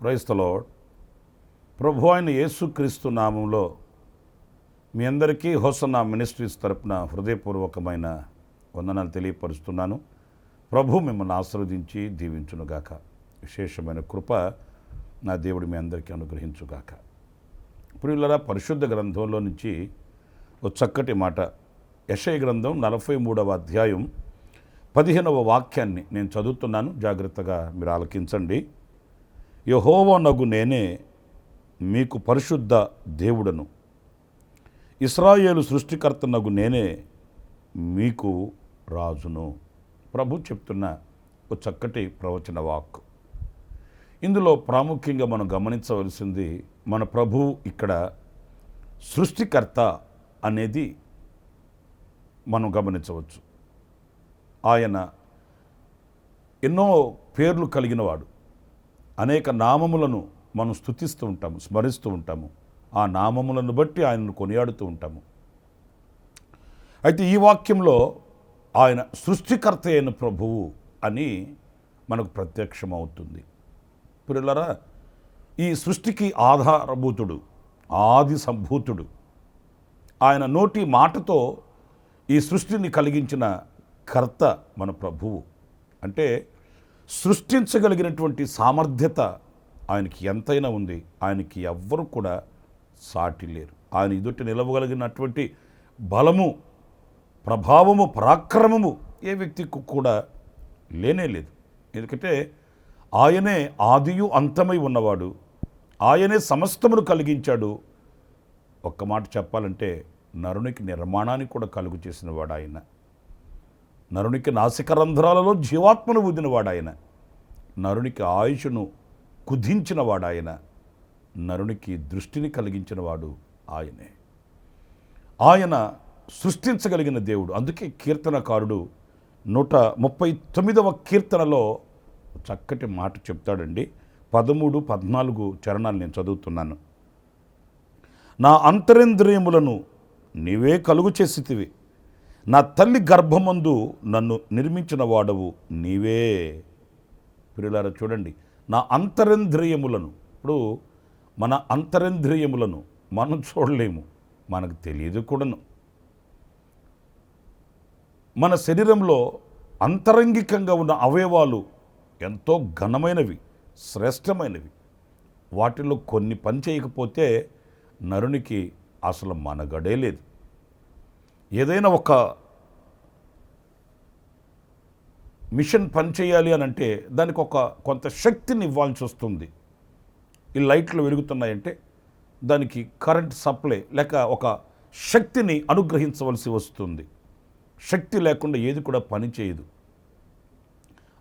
Praise the lord. ప్రభు అయిన యేసుక్రీస్తు నామంలో మీ అందరికీ హోసన్నా మినిస్ట్రీస్ తరపున హృదయపూర్వకమైన వందనాలు తెలియపరుస్తున్నాను. ప్రభు మిమ్మల్ని ఆశీర్వదించి దీవించునుగాక. విశేషమైన కృప నా దేవుడు మీ అందరికీ అనుగ్రహించుగాక. ప్రియులారా, పరిశుద్ధ గ్రంథంలో నుంచి ఒక చక్కటి మాట, యెషయా గ్రంథం 43వ అధ్యాయం 15వ వాక్యాన్ని నేను చదువుతున్నాను. జాగ్రత్తగా మీరు ఆలకించండి. యెహోవానగు నేనే మీకు పరిశుద్ధ దేవుడను, ఇశ్రాయేలు సృష్టికర్తనగు నేనే మీకు రాజును. ప్రభు చెప్తున్న ఒక చక్కటి ప్రవచన వాక్. ఇందులో ప్రాముఖ్యంగా మనం గమనించవలసింది, మన ప్రభు ఇక్కడ సృష్టికర్త అనేది మనం గమనించవచ్చు. ఆయన ఎన్నో పేర్లు కలిగినవాడు. అనేక నామములను మనం స్తుతిస్తూ ఉంటాము, స్మరిస్తూ ఉంటాము. ఆ నామములను బట్టి ఆయనను కొనియాడుతూ ఉంటాము. అయితే ఈ వాక్యంలో ఆయన సృష్టికర్త అయిన ప్రభువు అని మనకు ప్రత్యక్షమవుతుంది. ప్రియులారా, ఈ సృష్టికి ఆధారభూతుడు, ఆది సంభూతుడు. ఆయన నోటి మాటతో ఈ సృష్టిని కలిగించిన కర్త మన ప్రభువు. అంటే సృష్టించగలిగినటువంటి సామర్థ్యత ఆయనకి ఎంతైనా ఉంది. ఆయనకి ఎవ్వరు కూడా సాటి లేరు. ఆయన ఎదుట నిలవగలిగినటువంటి బలము, ప్రభావము, పరాక్రమము ఏ వ్యక్తికి కూడా లేనే లేదు. ఎందుకంటే ఆయనే ఆదియు అంతమై ఉన్నవాడు. ఆయనే సమస్తమును కలిగించాడు. ఒక్క మాట చెప్పాలంటే నరునికి నిర్మాణాన్ని కూడా కలుగు చేసినవాడు ఆయన. నరునికి నాసికరంధ్రాలలో జీవాత్మను ఊదినవాడు ఆయన. నరునికి ఆయుషును కుదించినవాడు ఆయన. నరునికి దృష్టిని కలిగించినవాడు ఆయనే. ఆయన సృష్టించగలిగిన దేవుడు. అందుకే కీర్తనకారుడు 139వ కీర్తనలో చక్కటి మాట చెప్తాడండి. 13, 14 చరణాలు నేను చదువుతున్నాను. నా అంతరింద్రియములను నీవే కలుగు చేసితివి, నా తల్లి గర్భమందు నన్ను నిర్మించిన వాడవు నీవే. ప్రియులారా చూడండి, నా అంతరింద్రియములను. ఇప్పుడు మన అంతరింద్రియములను మనం చూడలేము, మనకు తెలియదు కూడాను. మన శరీరంలో అంతరంగికంగా ఉన్న అవయవాలు ఎంతో ఘనమైనవి, శ్రేష్టమైనవి. వాటిలో కొన్ని పని చేయకపోతే నరునికి అసలు మనగడే లేదు. ఏదైనా ఒక మిషన్ పనిచేయాలి అని అంటే దానికి కొంత శక్తిని ఇవ్వాల్సి వస్తుంది. ఈ లైట్లు వెలుగుతున్నాయంటే దానికి కరెంట్ సప్లై లేక ఒక శక్తిని అనుగ్రహించవలసి వస్తుంది. శక్తి లేకుండా ఏది కూడా పని చేయదు.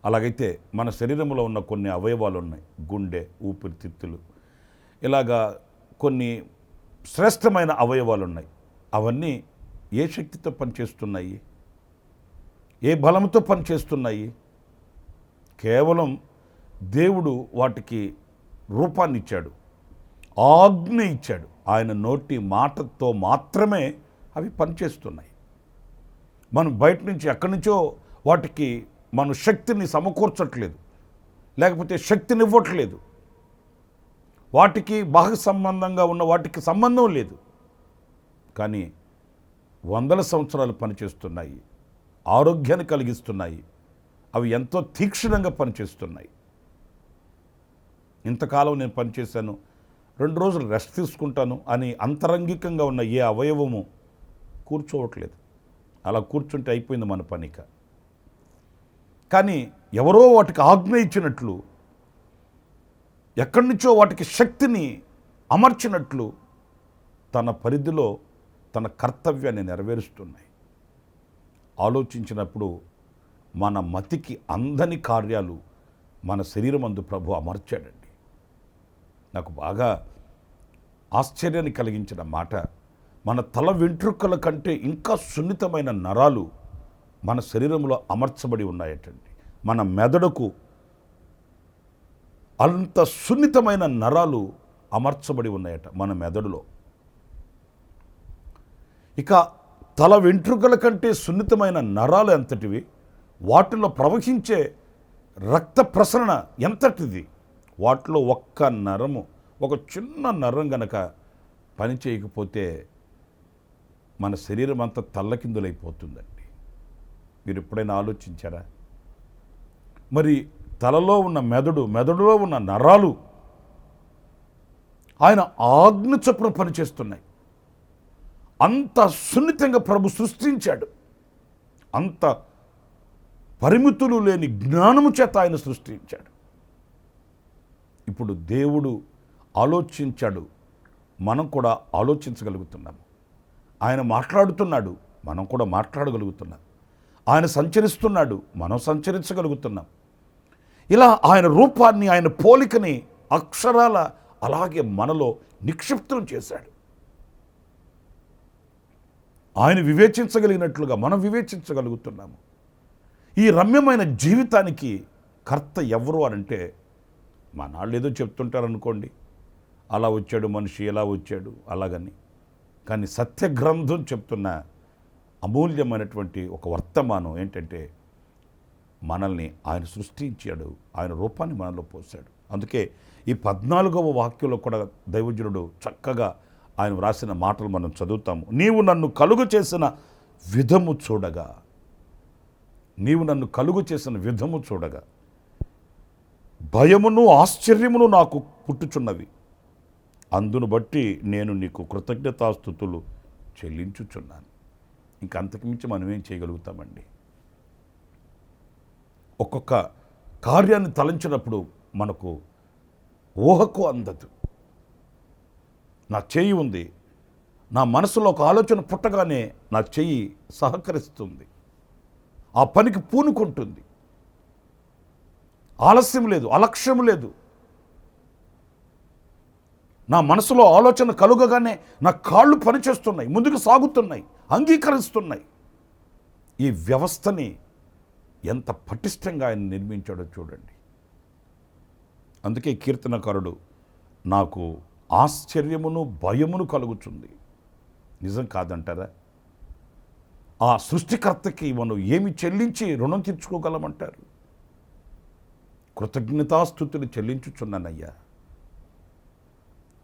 అలాగైతే మన శరీరంలో ఉన్న కొన్ని అవయవాలు ఉన్నాయి. గుండె, ఊపిరితిత్తులు, ఇలాగా కొన్ని శ్రేష్టమైన అవయవాలు ఉన్నాయి. అవన్నీ ఏ శక్తితో పనిచేస్తున్నాయి? ఏ బలంతో పనిచేస్తున్నాయి? కేవలం దేవుడు వాటికి రూపాన్ని ఇచ్చాడు, ఆజ్ఞ ఇచ్చాడు. ఆయన నోటి మాటతో మాత్రమే అవి పనిచేస్తున్నాయి. మనం బయట నుంచి ఎక్కడి నుంచో వాటికి మన శక్తిని సమకూర్చట్లేదు, లేకపోతే శక్తిని ఇవ్వట్లేదు. వాటికి బాహ సంబంధంగా ఉన్న వాటికి సంబంధం లేదు. కానీ వందల సంవత్సరాలు పనిచేస్తున్నాయి, ఆరోగ్యాన్ని కలిగిస్తున్నాయి. అవి ఎంతో తీక్షణంగా పనిచేస్తున్నాయి. ఇంతకాలం నేను పనిచేశాను, 2 రోజులు రెస్ట్ తీసుకుంటాను అని అంతరంగికంగా ఉన్న ఏ అవయవము కూర్చోవట్లేదు. అలా కూర్చుంటే అయిపోయింది మన పనిక. కానీ ఎవరో వాటికి ఆజ్ఞ ఇచ్చినట్లు, ఎక్కడి నుంచో వాటికి శక్తిని అమర్చినట్లు తన పరిధిలో తన కర్తవ్యాన్ని నెరవేరుస్తున్నాయి. ఆలోచించినప్పుడు మన మతికి అందని కార్యాలు మన శరీరమందు ప్రభు అమర్చాడండి. నాకు బాగా ఆశ్చర్యాన్ని కలిగించిన మాట, మన తల వెంట్రుకల కంటే ఇంకా సున్నితమైన నరాలు మన శరీరంలో అమర్చబడి ఉన్నాయటండి. మన మెదడుకు అంత సున్నితమైన నరాలు అమర్చబడి ఉన్నాయట మన మెదడులో. ఇక తల వెంట్రుకల కంటే సున్నితమైన నరాలు ఎంతటివి, వాటిలో ప్రవహించే రక్త ప్రసరణ ఎంతటిది. వాటిలో ఒక్క నరము, ఒక చిన్న నరం గనక పని చేయకపోతే మన శరీరం అంతా తల్లకిందులైపోతుందండి. మీరు ఎప్పుడైనా ఆలోచించారా? మరి తలలో ఉన్న మెదడులో ఉన్న నరాలు ఆయన ఆజ్ఞ చొప్పున పనిచేస్తున్నాయి. అంత సున్నితంగా ప్రభు సృష్టించాడు. అంత పరిమితులు లేని జ్ఞానము చేత ఆయన సృష్టించాడు. ఇప్పుడు దేవుడు ఆలోచించాడు, మనం కూడా ఆలోచించగలుగుతున్నాము. ఆయన మాట్లాడుతున్నాడు, మనం కూడా మాట్లాడగలుగుతున్నాం. ఆయన సంచరిస్తున్నాడు, మనం సంచరించగలుగుతున్నాం. ఇలా ఆయన రూపాన్ని, ఆయన పోలికని అక్షరాల అలాగే మనలో నిక్షిప్తం చేశాడు. ఆయన వివేచించగలిగినట్లుగా మనం వివేచించగలుగుతున్నాము. ఈ రమ్యమైన జీవితానికి కర్త ఎవరు అనంటే, మా నాళ్ళు ఏదో చెప్తుంటారనుకోండి, అలా వచ్చాడు మనిషి, ఎలా వచ్చాడు అలాగని. కానీ సత్యగ్రంథం చెప్తున్న అమూల్యమైనటువంటి ఒక వర్తమానం ఏంటంటే, మనల్ని ఆయన సృష్టించాడు, ఆయన రూపాన్ని మనలో పోశాడు. అందుకే ఈ 14వ వాక్యంలో కూడా దైవజనుడు చక్కగా ఆయన వ్రాసిన మాటలు మనం చదువుతాము. నీవు నన్ను కలుగు చేసిన విధము చూడగా, నీవు నన్ను కలుగు చేసిన విధము చూడగా భయమును ఆశ్చర్యమును నాకు పుట్టుచున్నవి. అందును బట్టి నేను నీకు కృతజ్ఞతాస్తుతులు చెల్లించుచున్నాను. ఇంక అంతకుమించి మనం ఏం చేయగలుగుతామండి? ఒక్కొక్క కార్యాన్ని తలంచినప్పుడు మనకు ఊహకు అందదు. నా చెయ్యి ఉంది, నా మనసులో ఒక ఆలోచన పుట్టగానే నా చెయ్యి సహకరిస్తుంది, ఆ పనికి పూనుకుంటుంది. ఆలస్యం లేదు, అలక్ష్యం లేదు. నా మనసులో ఆలోచన కలుగగానే నా కాళ్ళు పనిచేస్తున్నాయి, ముందుకు సాగుతున్నాయి, అంగీకరిస్తున్నాయి. ఈ వ్యవస్థని ఎంత పటిష్టంగా ఆయన నిర్మించాడో చూడండి. అందుకే కీర్తనకారుడు నాకు ఆశ్చర్యమును భయమును కలుగుతుంది. నిజం కాదంటారా? ఆ సృష్టికర్తకి మనం ఏమి చెల్లించి రుణం తీర్చుకోగలమంటారు? కృతజ్ఞతాస్తుతులు చెల్లించుచున్నానయ్యా,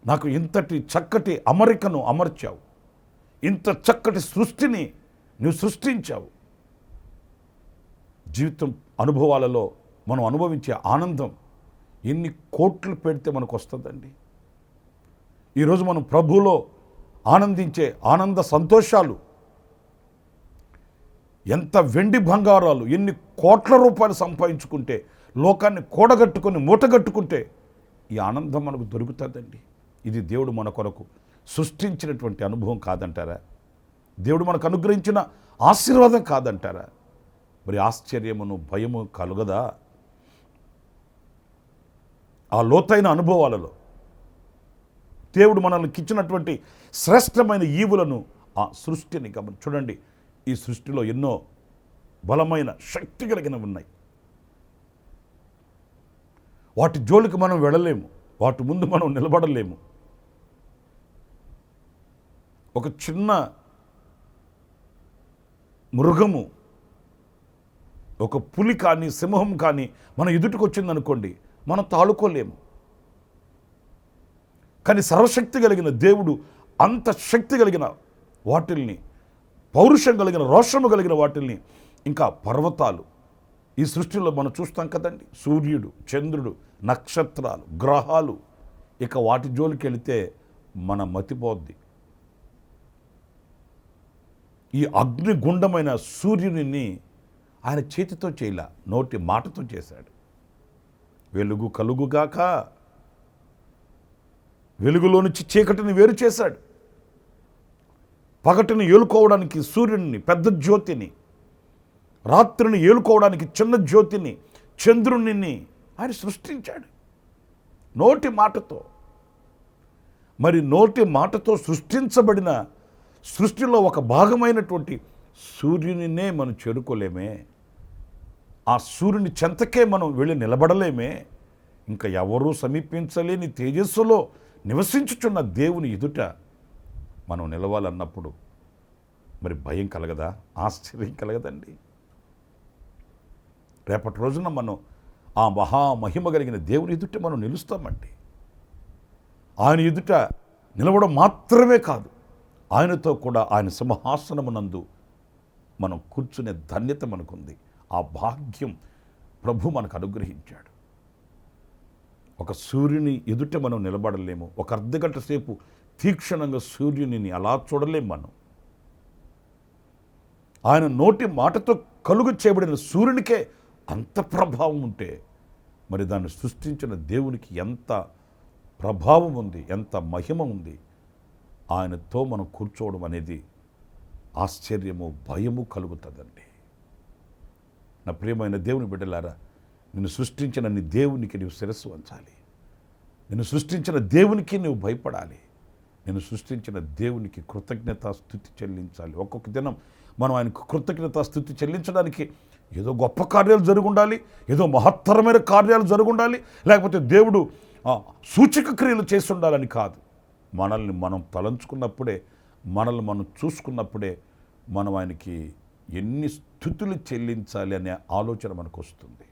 నాకు ఇంతటి చక్కటి అమరికను అమర్చావు, ఇంత చక్కటి సృష్టిని నువ్వు సృష్టించావు. జీవితం అనుభవాలలో మనం అనుభవించే ఆనందం ఎన్ని కోట్లు పెడితే మనకు వస్తుందండి. ఈరోజు మనం ప్రభువులో ఆనందించే ఆనంద సంతోషాలు, ఎంత వెండి బంగారాలు, ఎన్ని కోట్ల రూపాయలు సంపాదించుకుంటే, లోకాన్ని కూడగట్టుకొని మూటగట్టుకుంటే ఈ ఆనందం మనకు దొరుకుతుందండి. ఇది దేవుడు మన కొరకు సృష్టించినటువంటి అనుభవం కాదంటారా? దేవుడు మనకు అనుగ్రహించిన ఆశీర్వాదం కాదంటారా? మరి ఆశ్చర్యమును భయము కలుగదా? ఆ లోతైన అనుభవాలలో దేవుడు మనల్ని ఇచ్చినటువంటి శ్రేష్టమైన ఈవులను, ఆ సృష్టిని చూడండి. ఈ సృష్టిలో ఎన్నో బలమైన శక్తి కలిగినవి ఉన్నాయి. వాటి జోలికి మనం వెళ్ళలేము, వాటి ముందు మనం నిలబడలేము. ఒక చిన్న మృగము, ఒక పులి కానీ సింహం కానీ మన ఎదుటికి వచ్చిందనుకోండి, మనం తాళుకోలేము. కానీ సర్వశక్తి కలిగిన దేవుడు అంత శక్తి కలిగిన వాటిల్ని, పౌరుషం కలిగిన, రోషము కలిగిన వాటిల్ని, ఇంకా పర్వతాలు, ఈ సృష్టిలో మనం చూస్తాం కదండి, సూర్యుడు, చంద్రుడు, నక్షత్రాలు, గ్రహాలు, ఇక వాటి జోలికి వెళితే మన మతిపోద్ది. ఈ అగ్నిగుండమైన సూర్యుని ఆయన చేతితో చేయలా, నోటి మాటతో చేశాడు. వెలుగు కలుగుగాక, వెలుగులో నుంచి చీకటిని వేరు చేశాడు. పగటిని ఏలుకోవడానికి సూర్యుడిని, పెద్ద జ్యోతిని, రాత్రిని ఏలుకోవడానికి చిన్న జ్యోతిని, చంద్రుని ఆయన సృష్టించాడు నోటి మాటతో. మరి నోటి మాటతో సృష్టించబడిన సృష్టిలో ఒక భాగమైనటువంటి సూర్యునినే మనం చేరుకోలేమే, ఆ సూర్యుని చెంతకే మనం వెళ్ళి నిలబడలేమే, ఇంకా ఎవరూ సమీపించలేని తేజస్సులో నివసించుచున్న దేవుని ఎదుట మనం నిలవాలన్నప్పుడు మరి భయం కలగదా, ఆశ్చర్యం కలగదండి? రేపటి రోజున మనం ఆ మహామహిమ కలిగిన దేవుని ఎదుట మనం నిలుస్తామండి. ఆయన ఎదుట నిలవడం మాత్రమే కాదు, ఆయనతో కూడా ఆయన సింహాసనమునందు మనం కూర్చునే ధన్యత మనకుంది. ఆ భాగ్యం ప్రభు మనకు అనుగ్రహించాడు. ఒక సూర్యుని ఎదుట మనం నిలబడలేము, ఒక అర్ధగంట సేపు తీక్షణంగా సూర్యుని అలా చూడలేము మనం. ఆయన నోటి మాటతో కలుగు చేయబడిన సూర్యునికే అంత ప్రభావం ఉంటే మరి దాన్ని సృష్టించిన దేవునికి ఎంత ప్రభావం ఉంది, ఎంత మహిమ ఉంది. ఆయనతో మనం కూర్చోవడం అనేది ఆశ్చర్యము, భయము కలుగుతుందండి. నా ప్రియమైన దేవుని బిడ్డలారా, నిన్ను సృష్టించిన నీ దేవునికి నీవు శిరస్సు వంచాలి. నిన్ను సృష్టించిన దేవునికి నువ్వు భయపడాలి. నిన్ను సృష్టించిన దేవునికి కృతజ్ఞతాస్తుతి చెల్లించాలి. ఒక్కొక్క దినం మనం ఆయనకు కృతజ్ఞతాస్తుతి చెల్లించడానికి ఏదో గొప్ప కార్యాలు జరుగుండాలి, ఏదో మహత్తరమైన కార్యాలు జరుగుండాలి, లేకపోతే దేవుడు సూచక క్రియలు చేసి ఉండాలని కాదు. మనల్ని మనం తలంచుకున్నప్పుడే, మనల్ని మనం చూసుకున్నప్పుడే మనం ఆయనకి ఎన్ని స్తుతులు చెల్లించాలి అనే ఆలోచన మనకు వస్తుంది.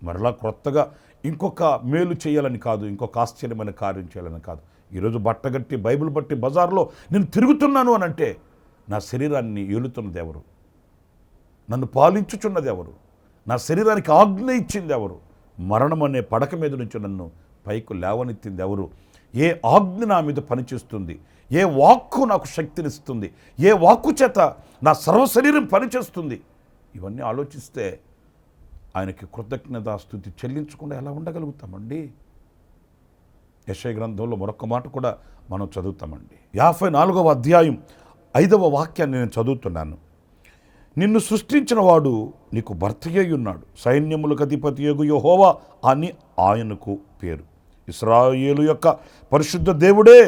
మరలా క్రొత్తగా ఇంకొక మేలు చేయాలని కాదు, ఇంకొక ఆశ్చర్యమైన కార్యం చేయాలని కాదు. ఈరోజు బట్టగట్టి బైబిల్ బట్టి బజార్లో నేను తిరుగుతున్నాను అని అంటే నా శరీరాన్ని ఏలుతున్నది ఎవరు? నన్ను పాలించుచున్నది ఎవరు? నా శరీరానికి ఆజ్ఞ ఇచ్చింది ఎవరు? మరణం అనే పడక మీద నుంచి నన్ను పైకి లేవనెత్తింది ఎవరు? ఏ ఆజ్ఞ నా మీద పనిచేస్తుంది? ఏ వాక్కు నాకు శక్తినిస్తుంది? ఏ వాక్కు చేత నా సర్వశరీరం పనిచేస్తుంది? ఇవన్నీ ఆలోచిస్తే ఆయనకి కృతజ్ఞతాస్తుతి చెల్లించకుండా ఎలా ఉండగలుగుతామండి? యెషయా గ్రంథంలో మరొక మాట కూడా మనం చదువుతామండి. 54వ అధ్యాయం 5వ వాక్యాన్ని నేను చదువుతున్నాను. నిన్ను సృష్టించిన వాడు నీకు భర్తయ్య ఉన్నాడు, సైన్యములకు అధిపతియగు యెహోవా అని ఆయనకు పేరు. ఇశ్రాయేలు యొక్క పరిశుద్ధ దేవుడే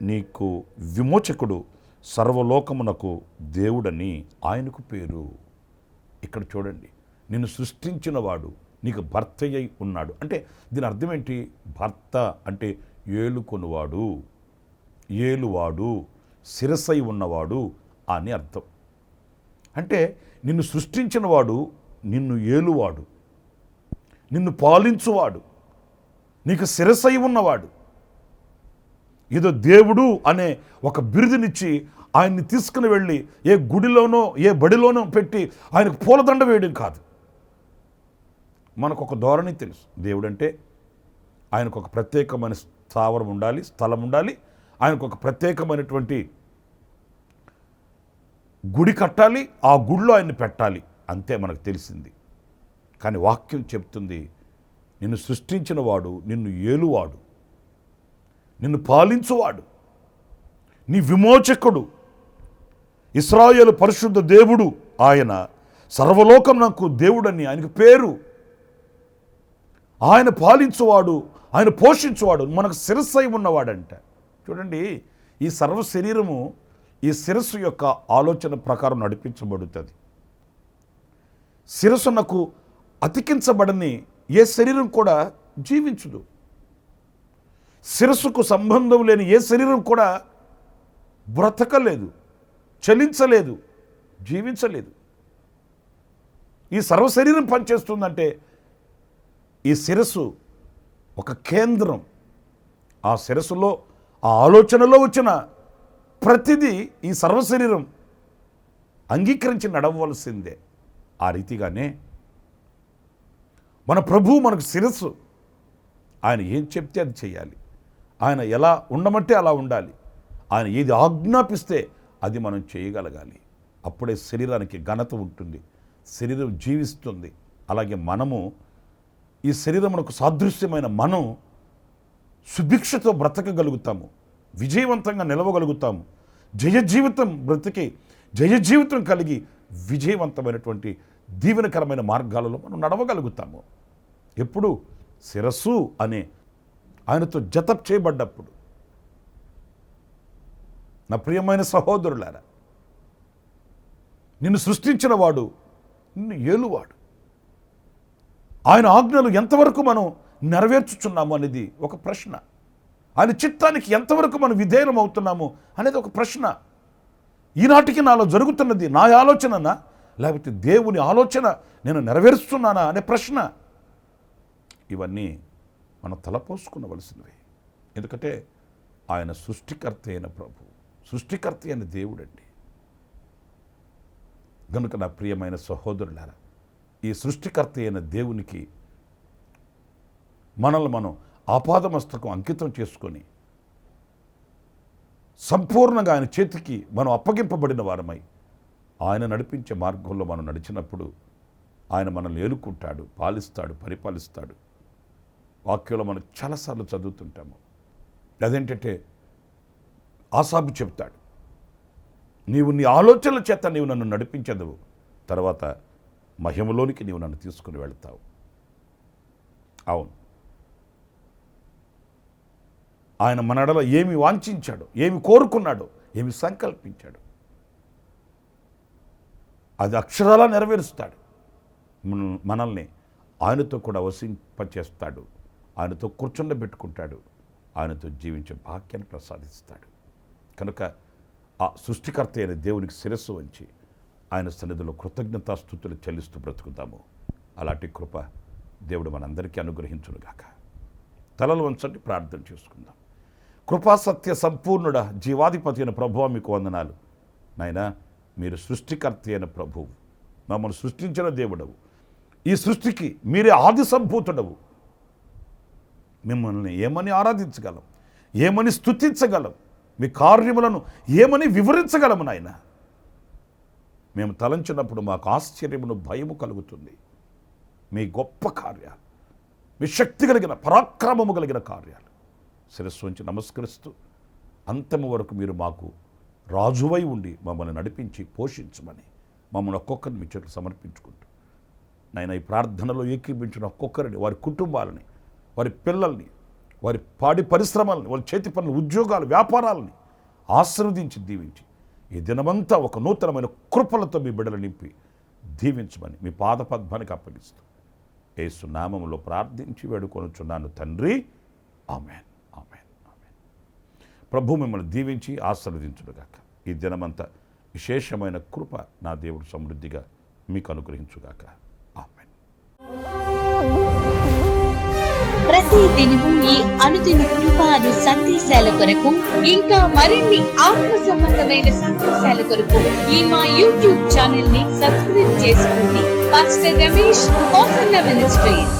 నీకు విమోచకుడు, సర్వలోకమునకు దేవుడని ఆయనకు పేరు. ఇక్కడ చూడండి, నిన్ను సృష్టించిన వాడు నీకు భర్తయ్య ఉన్నాడు అంటే దీని అర్థం ఏంటి? భర్త అంటే ఏలుకొనువాడు, ఏలువాడు, శిరసై ఉన్నవాడు అని అర్థం. అంటే నిన్ను సృష్టించిన వాడు నిన్ను ఏలువాడు, నిన్ను పాలించువాడు, నీకు శిరసై ఉన్నవాడు. ఏదో దేవుడు అనే ఒక బిరుదునిచ్చి ఆయన్ని తీసుకుని వెళ్ళి ఏ గుడిలోనో ఏ బడిలోనో పెట్టి ఆయనకు పూలదండ వేయడం కాదు. మనకు ఒక ధోరణి తెలుసు, దేవుడంటే ఆయనకు ఒక ప్రత్యేకమైన స్థావరం ఉండాలి, స్థలం ఉండాలి, ఆయనకు ఒక ప్రత్యేకమైనటువంటి గుడి కట్టాలి, ఆ గుడిలో ఆయన్ని పెట్టాలి, అంతే మనకు తెలిసింది. కానీ వాక్యం చెప్తుంది, నిన్ను సృష్టించిన వాడు నిన్ను ఏలువాడు, నిన్ను పాలించువాడు, నీ విమోచకుడు, ఇశ్రాయేలు పరిశుద్ధ దేవుడు ఆయన, సర్వలోకం నాకు దేవుడని ఆయనకు పేరు. ఆయన పాలించువాడు, ఆయన పోషించువాడు, మనకు శిరస్సై ఉన్నవాడంట. చూడండి, ఈ సర్వ శరీరము ఈ శిరస్సు యొక్క ఆలోచన ప్రకారం నడిపించబడుతుంది. శిరస్సునకు అతికించబడని ఏ శరీరం కూడా జీవించదు. శిరస్సుకు సంబంధం లేని ఏ శరీరం కూడా బ్రతకలేదు, చలించలేదు, జీవించలేదు. ఈ సర్వ శరీరం పనిచేస్తుందంటే ఈ శిరస్సు ఒక కేంద్రం. ఆ శిరస్సులో ఆ ఆలోచనలో వచ్చిన ప్రతిదీ ఈ సర్వశరీరం అంగీకరించి నడవలసిందే. ఆ రీతిగానే మన ప్రభువు మనకు శిరస్సు. ఆయన ఏం చెప్తే అది చేయాలి, ఆయన ఎలా ఉండమంటే అలా ఉండాలి, ఆయన ఏది ఆజ్ఞాపిస్తే అది మనం చేయగలగాలి. అప్పుడే శరీరానికి ఘనత ఉంటుంది, శరీరం జీవిస్తుంది. అలాగే మనము ఈ శరీరమునకు సాదృశ్యమైన మనం సుభిక్షతో బ్రతకగలుగుతాము, విజయవంతంగా నిలవగలుగుతాము, జయ జీవితం బ్రతికి జయ జీవితం కలిగి విజయవంతమైనటువంటి దీవెనకరమైన మార్గాలలో మనం నడవగలుగుతాము. ఎప్పుడు శిరస్సు అనే ఆయనతో జత చేయబడ్డప్పుడు. నా ప్రియమైన సహోదరులారా, నిన్ను సృష్టించిన వాడు నిన్ను ఏలువాడు. ఆయన ఆజ్ఞలు ఎంతవరకు మనం నెరవేర్చుచున్నాము అనేది ఒక ప్రశ్న. ఆయన చిత్తానికి ఎంతవరకు మనం విధేయం అవుతున్నాము అనేది ఒక ప్రశ్న. ఈనాటికి నాలో జరుగుతున్నది నా ఆలోచననా, లేకపోతే దేవుని ఆలోచన నేను నెరవేరుస్తున్నానా అనే ప్రశ్న. ఇవన్నీ మనం తలపోసుకునవలసినవి. ఎందుకంటే ఆయన సృష్టికర్త అయిన ప్రభు, సృష్టికర్త అయిన దేవుడండి. కనుక నా ప్రియమైన సహోదరులారా, ఈ సృష్టికర్త అయిన దేవునికి మనల్ని మనం ఆపాదమస్తకం అంకితం చేసుకొని సంపూర్ణంగా ఆయన చేతికి మనం అప్పగింపబడిన వారమై ఆయన నడిపించే మార్గంలో మనం నడిచినప్పుడు ఆయన మనల్ని ఏలుకుంటాడు, పాలిస్తాడు, పరిపాలిస్తాడు. వాక్యంలో మనం చాలాసార్లు చదువుతుంటాము. అదేంటంటే ఆసాబు చెప్తాడు, నీవు నీ ఆలోచనల చేత నీవు నన్ను నడిపించదవు, తర్వాత మహిమలోనికి నీవు నన్ను తీసుకుని వెళ్తావు. అవును, ఆయన మనడలో ఏమి వాంఛించాడో, ఏమి కోరుకున్నాడో, ఏమి సంకల్పించాడు, అది అక్షరాలా నెరవేరుస్తాడు. మనల్ని ఆయనతో కూడా వసింపచేస్తాడు, ఆయనతో కూర్చుండబెట్టుకుంటాడు, ఆయనతో జీవించే భాగ్యాన్ని ప్రసాదిస్తాడు. కనుక ఆ సృష్టికర్త అయిన దేవునికి శిరస్సు వంచి ఆయన సన్నిధిలో కృతజ్ఞతాస్తుతులు చెల్లిస్తూ బ్రతుకుతాము. అలాంటి కృప దేవుడు మనందరికీ అనుగ్రహించునుగాక. తలలు వంచండి, ప్రార్థన చేసుకుందాం. కృపాసత్య సంపూర్ణుడ, జీవాధిపతి అయిన ప్రభువా, మీకు వందనాలు. నాయనా, మీరు సృష్టికర్త అయిన ప్రభువు, మమ్మల్ని సృష్టించిన దేవుడవు. ఈ సృష్టికి మీరే ఆది సంభూతుడవు. మిమ్మల్ని ఏమని ఆరాధించగలం, ఏమని స్తుతించగలం, మీ కార్యములను ఏమని వివరించగలము నాయన. మేము తలంచినప్పుడు మాకు ఆశ్చర్యమును, భయము కలుగుతుంది. మీ గొప్ప కార్యాలు, మీ శక్తి కలిగిన, పరాక్రమము కలిగిన కార్యాలు శిరస్సు ఉంచి నమస్కరిస్తూ అంతము వరకు మీరు మాకు రాజువై ఉండి మమ్మల్ని నడిపించి పోషించమని మమ్మల్ని ఒక్కొక్కరిని మీ చేతులు సమర్పించుకుంటూ నాయన ఈ ప్రార్థనలో ఏకీభించిన ఒక్కొక్కరిని, వారి కుటుంబాలని, వారి పిల్లల్ని, వారి పాడి పరిశ్రమల్ని, వారి చేతి పనులు, ఉద్యోగాలు, వ్యాపారాలని ఆశీర్వదించి దీవించి ఈ దినమంతా ఒక నూతనమైన కృపలతో మీ బిడ్డలు నింపి దీవించమని మీ పాదపద్మానికి అప్పగిస్తూ యేసు నామములో ప్రార్థించి వేడుకొనుచున్నాను తండ్రి. ఆమేన్, ఆమేన్, ఆమేన్. ప్రభు మిమ్మల్ని దీవించి ఆశీర్వదించుగాక. ఈ దినమంతా విశేషమైన కృప నా దేవుడు సమృద్ధిగా మీకు అనుగ్రహించుగాక. ఆమేన్. ప్రతి దినము ఈ అనుదిన కృపాను సందేశాల కొరకు, ఇంకా మరిన్ని ఆత్మ సంబంధమైన సందేశాల కొరకు ఈ మా యూట్యూబ్ ఛానల్ ని సబ్స్క్రైబ్ చేసుకోండి. Pastor Ramesh, Kosanna ministries.